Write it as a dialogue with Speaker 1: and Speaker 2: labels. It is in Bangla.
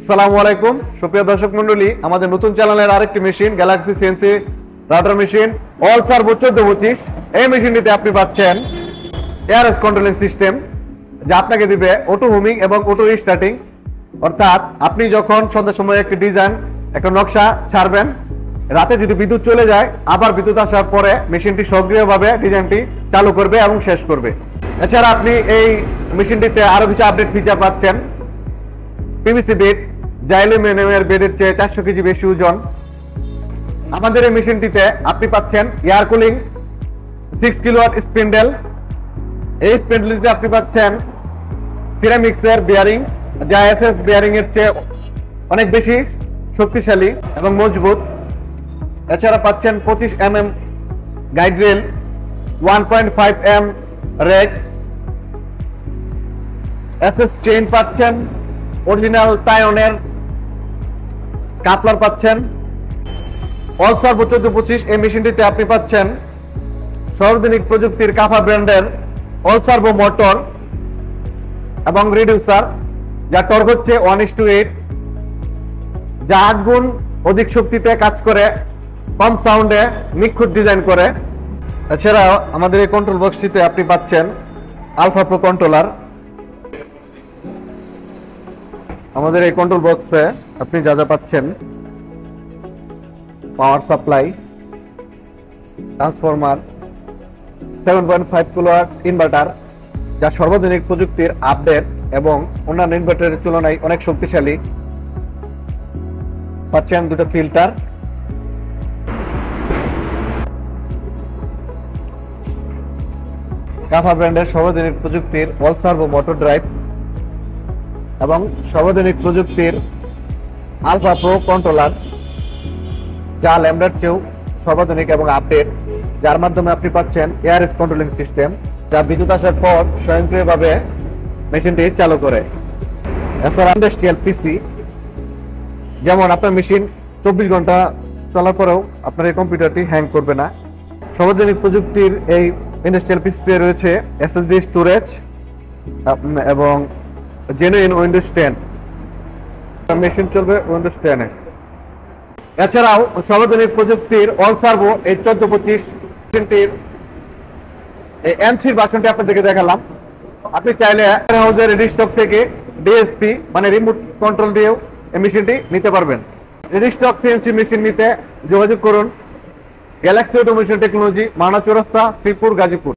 Speaker 1: আসসালামু আলাইকুম সুপ্রিয় দর্শক মণ্ডলী, আমাদের নতুন চ্যানেলের আরেকটি machine Galaxy CNC router machine all servo 1425। এই মেশিনটিতে আপনি পাচ্ছেন এআরএস কন্ট্রোলিং সিস্টেম, যা আপনাকে দিবে অটো হোমিং এবং অটো স্টার্টিং। অর্থাৎ আপনি যখন সন্ধ্যার সময় একটি ডিজাইন, একটা নকশা ছাড়বেন, রাতে যদি বিদ্যুৎ চলে যায়, আবার বিদ্যুৎ আসার পরে মেশিনটি সক্রিয়ভাবে ডিজাইনটি চালু করবে এবং শেষ করবে। এছাড়া আপনি এই মেশিনটিতে আরো কিছু আপডেট ফিচার পাচ্ছেন। পিভিসি বেড, যা অ্যালুমিনিয়ামের বেডের চেয়ে 400 কেজি বেশি ওজন। আমাদের এই মেশিনটিতে আপনি পাচ্ছেন এয়ার কুলিং 6 কিলোওয়াট স্পিন্ডেল। এই স্পিন্ডেলটিতে আপনি পাচ্ছেন সিরামিক্সের বিয়ারিং, যা এসএস বিয়ারিং এর চেয়ে অনেক বেশি শক্তিশালী এবং মজবুত। এছাড়া পাচ্ছেন 25 mm guide rail, 1.5 mm rake, SS chain পাচ্ছেন, অরিজিনাল টায়োনের কাপলার পাচ্ছেন। অল সার্ভো 1425 এই মেশিনটিতে আপনি পাচ্ছেন সর্বাধুনিক প্রযুক্তির কাফা ব্র্যান্ডের অল সার্ভো মোটর এবং রিডিউসার, যা টর্ক হচ্ছে 1:8, যা 8 গুণ অধিক শক্তিতে কাজ করে, কম সাউন্ডে নিখুঁত ডিজাইন করে। এছাড়াও আমাদের এই কন্ট্রোল বক্সটিতে আপনি পাচ্ছেন আলফা প্রো কন্ট্রোলার। আমাদের এই কন্ট্রোল বক্সে আপনি যা যা পাচ্ছেন: power supply, transformer, 7.5 kilowatt inverter, যা সর্বাধুনিক প্রযুক্তির আপডেট এবং অন্যান্য ইনভার্টারের তুলনায় অনেক শক্তিশালী। পাচ্ছেন দুটো ফিল্টার, কাফা ব্র্যান্ডের সর্বাধুনিক প্রযুক্তির অল সার্ভো মোটর ড্রাইভ এবং সর্বাধুনিক প্রযুক্তির আলফা প্রো কন্ট্রোলার, যা ল্যামডার চেয়েও সর্বাধুনিক এবং আপডেট, যার মাধ্যমে আপনি পাচ্ছেন এআরএস কন্ট্রোলিং সিস্টেম, যা বিদ্যুৎ আসার পর স্বয়ংক্রিয়ভাবে মেশিনটি চালু করে। এছাড়া ইন্ডাস্ট্রিয়াল পিসি, যেমন আপনার মেশিন 24 ঘন্টা চলার পরেও আপনার এই কম্পিউটারটি হ্যাং করবে না। সর্বাধুনিক প্রযুক্তির এই ইন্ডাস্ট্রিয়াল পিসিতে রয়েছে এসএসডি স্টোরেজ এবং জেনুইন উইন্ডোজ 10। মেশিন চলবে উইন্ডোজ 10 এ। এছাড়াও সর্বাধুনিক প্রযুক্তির অল সার্ভো এই 1425 মেশিনটির এই এমসির ভার্সনটি আপনাদেরকে দেখালাম। আপনি চাইলে হাউসের রেডি স্টক থেকে ডিএসপি মানে রিমোট কন্ট্রোল দিয়েও এই মেশিনটি নিতে পারবেন। রেডি স্টক সিএনসি মেশিন নিতে যোগাযোগ করুন গ্যালাক্সি অটোমেশন টেকনোলজি, মানা চৌরাস্তা, শ্রীপুর, গাজীপুর।